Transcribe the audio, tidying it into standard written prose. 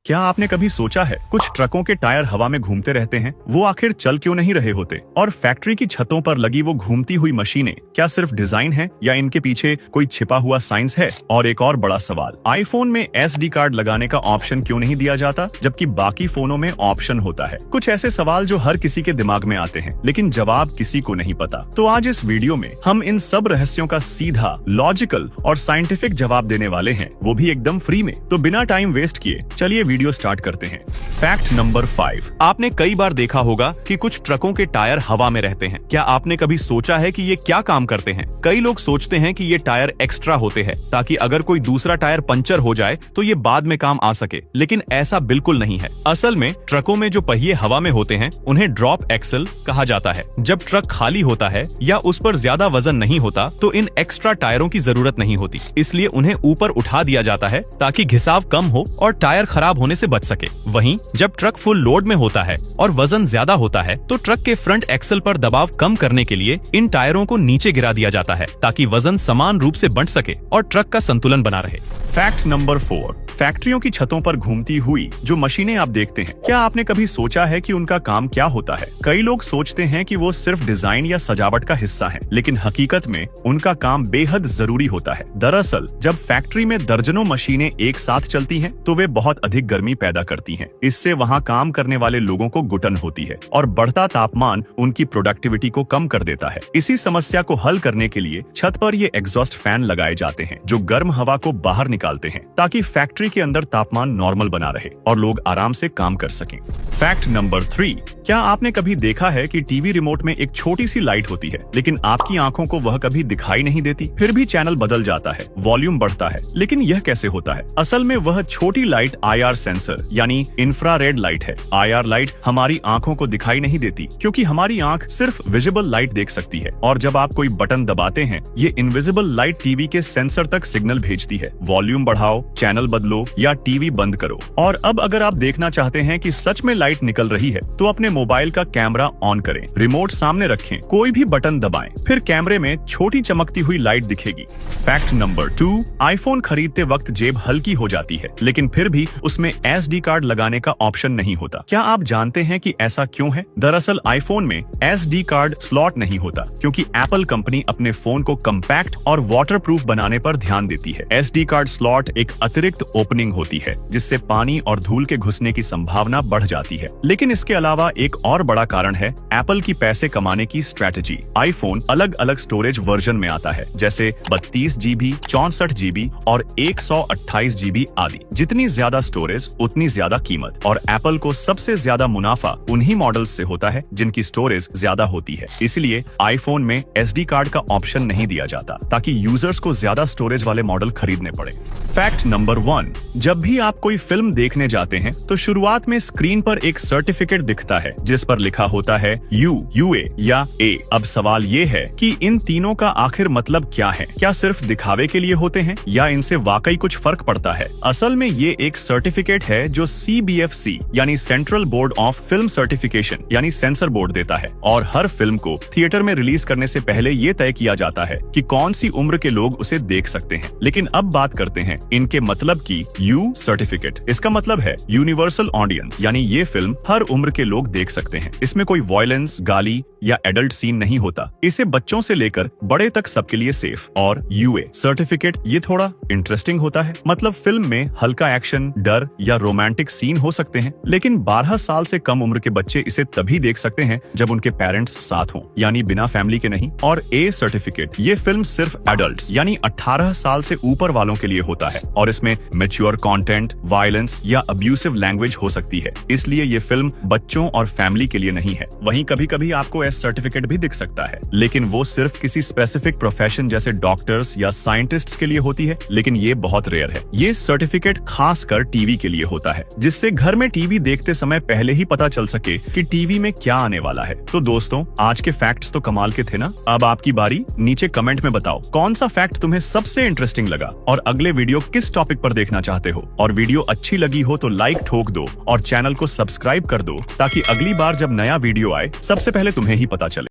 क्या आपने कभी सोचा है कुछ ट्रकों के टायर हवा में घूमते रहते हैं, वो आखिर चल क्यों नहीं रहे होते? और फैक्ट्री की छतों पर लगी वो घूमती हुई मशीनें क्या सिर्फ डिजाइन है या इनके पीछे कोई छिपा हुआ साइंस है? और एक और बड़ा सवाल, आईफोन में SD कार्ड लगाने का ऑप्शन क्यों नहीं दिया जाता जबकि बाकी फोनों में ऑप्शन होता है? कुछ ऐसे सवाल जो हर किसी के दिमाग में आते हैं लेकिन जवाब किसी को नहीं पता। तो आज इस वीडियो में हम इन सब रहस्यों का सीधा, लॉजिकल और साइंटिफिक जवाब देने वाले हैं, वो भी एकदम फ्री में। तो बिना टाइम वेस्ट किए चलिए वीडियो स्टार्ट करते हैं। Fact number 5। आपने कई बार देखा होगा कि कुछ ट्रकों के टायर हवा में रहते हैं। क्या आपने कभी सोचा है कि ये क्या काम करते हैं? कई लोग सोचते हैं कि ये टायर एक्स्ट्रा होते हैं ताकि अगर कोई दूसरा टायर पंचर हो जाए तो ये बाद में काम आ सके, लेकिन ऐसा बिल्कुल नहीं है। असल में ट्रकों में जो पहिए हवा में होते हैं उन्हें ड्रॉप एक्सल कहा जाता है। जब ट्रक खाली होता है या उस पर ज्यादा वजन नहीं होता तो इन एक्स्ट्रा टायरों की जरूरत नहीं होती, इसलिए उन्हें ऊपर उठा दिया जाता है ताकि घिसाव कम हो और टायर खराब होने से बच सके। वहीं जब ट्रक फुल लोड में होता है और वजन ज्यादा होता है तो ट्रक के फ्रंट एक्सल पर दबाव कम करने के लिए इन टायरों को नीचे गिरा दिया जाता है ताकि वजन समान रूप से बंट सके और ट्रक का संतुलन बना रहे। Fact number 4। फैक्ट्रियों की छतों पर घूमती हुई जो मशीनें आप देखते हैं, क्या आपने कभी सोचा है कि उनका काम क्या होता है? कई लोग सोचते हैं कि वो सिर्फ डिजाइन या सजावट का हिस्सा है, लेकिन हकीकत में उनका काम बेहद जरूरी होता है। दरअसल जब फैक्ट्री में दर्जनों मशीनें एक साथ चलती हैं, तो वे बहुत अधिक गर्मी पैदा करती हैं। इससे वहां काम करने वाले लोगों को घुटन होती है और बढ़ता तापमान उनकी प्रोडक्टिविटी को कम कर देता है। इसी समस्या को हल करने के लिए छत पर ये एग्जॉस्ट फैन लगाए जाते हैं जो गर्म हवा को बाहर निकालते हैं ताकि फैक्ट्री के अंदर तापमान नॉर्मल बना रहे और लोग आराम से काम कर सकें। Fact number 3। क्या आपने कभी देखा है कि टीवी रिमोट में एक छोटी सी लाइट होती है, लेकिन आपकी आंखों को वह कभी दिखाई नहीं देती, फिर भी चैनल बदल जाता है, वॉल्यूम बढ़ता है, लेकिन यह कैसे होता है? असल में वह छोटी लाइट IR सेंसर यानी इंफ्रारेड लाइट है। IR लाइट हमारी आंखों को दिखाई नहीं देती क्योंकि हमारी आंख सिर्फ विजिबल लाइट देख सकती है, और जब आप कोई बटन दबाते हैं ये इनविजिबल लाइट टीवी के सेंसर तक सिग्नल भेजती है, वॉल्यूम बढ़ाओ, चैनल बदलो या टीवी बंद करो। और अब अगर आप देखना चाहते हैं कि सच में लाइट निकल रही है तो अपने मोबाइल का कैमरा ऑन करें, रिमोट सामने रखें, कोई भी बटन दबाएं, फिर कैमरे में छोटी चमकती हुई लाइट दिखेगी। Fact number 2। आईफोन खरीदते वक्त जेब हल्की हो जाती है, लेकिन फिर भी उसमें SD कार्ड लगाने का ऑप्शन नहीं होता। क्या आप जानते हैं कि ऐसा क्यों है? दरअसल आईफोन में SD कार्ड स्लॉट नहीं होता क्योंकि एप्पल कंपनी अपने फोन को कम्पैक्ट और वाटरप्रूफ बनाने पर ध्यान देती है। SD कार्ड स्लॉट एक अतिरिक्त ओपनिंग होती है जिससे पानी और धूल के घुसने की संभावना बढ़ जाती है। लेकिन इसके अलावा एक और बड़ा कारण है एप्पल की पैसे कमाने की स्ट्रेटजी। आईफोन अलग अलग स्टोरेज वर्जन में आता है, जैसे 32 GB, 64 GB और 128 GB आदि। जितनी ज्यादा स्टोरेज उतनी ज्यादा कीमत, और एप्पल को सबसे ज्यादा मुनाफा उन्हीं मॉडल्स से होता है जिनकी स्टोरेज ज्यादा होती है। इसलिए आईफोन में SD कार्ड का ऑप्शन नहीं दिया जाता ताकि यूजर्स को ज्यादा स्टोरेज वाले मॉडल खरीदने पड़े। Fact number 1। जब भी आप कोई फिल्म देखने जाते हैं तो शुरुआत में स्क्रीन पर एक सर्टिफिकेट दिखता है जिस पर लिखा होता है UA या A। अब सवाल ये है कि इन तीनों का आखिर मतलब क्या है? क्या सिर्फ दिखावे के लिए होते हैं या इनसे वाकई कुछ फर्क पड़ता है? असल में ये एक सर्टिफिकेट है जो CBFC यानी central board of film certification यानी सेंसर बोर्ड देता है, और हर फिल्म को थिएटर में रिलीज करने से पहले ये तय किया जाता है कि कौन सी उम्र के लोग उसे देख सकते हैं। लेकिन अब बात करते हैं इनके मतलब की। U सर्टिफिकेट, इसका मतलब है यूनिवर्सल ऑडियंस, यानी ये फिल्म हर उम्र के लोग देख सकते हैं। इसमें कोई वायलेंस, गाली या एडल्ट सीन नहीं होता। इसे बच्चों से लेकर बड़े तक सबके लिए सेफ। और UA सर्टिफिकेट ये थोड़ा इंटरेस्टिंग होता है, मतलब फिल्म में हल्का एक्शन, डर या रोमांटिक सीन हो सकते हैं, लेकिन 12 साल से कम उम्र के बच्चे इसे तभी देख सकते हैं जब उनके पेरेंट्स साथ हों, यानी बिना फैमिली के नहीं। और A सर्टिफिकेट, ये फिल्म सिर्फ एडल्ट्स यानी 18 साल से ऊपर वालों के लिए होता है, और इसमें मैच्योर कंटेंट, वायलेंस या अब्यूसिव लैंग्वेज हो सकती है, इसलिए ये फिल्म बच्चों और फैमिली के लिए नहीं है। वहीं कभी कभी आपको S सर्टिफिकेट भी दिख सकता है, लेकिन वो सिर्फ किसी स्पेसिफिक प्रोफेशन जैसे डॉक्टर्स या साइंटिस्ट्स के लिए होती है, लेकिन ये बहुत रेयर है। ये सर्टिफिकेट खासकर टीवी के लिए होता है, जिससे घर में टीवी देखते समय पहले ही पता चल सके कि टीवी में क्या आने वाला है। तो दोस्तों, आज के फैक्ट्स तो कमाल के थे ना? अब आपकी बारी। नीचे कमेंट में बताओ कौन सा फैक्ट तुम्हें सबसे इंटरेस्टिंग लगा और अगले वीडियो किस टॉपिक पर देखना चाहते हो। और वीडियो अच्छी लगी हो तो लाइक ठोक दो और चैनल को सब्सक्राइब कर दो ताकि अगली बार जब नया वीडियो आए सबसे पहले तुम्हें ही पता चले।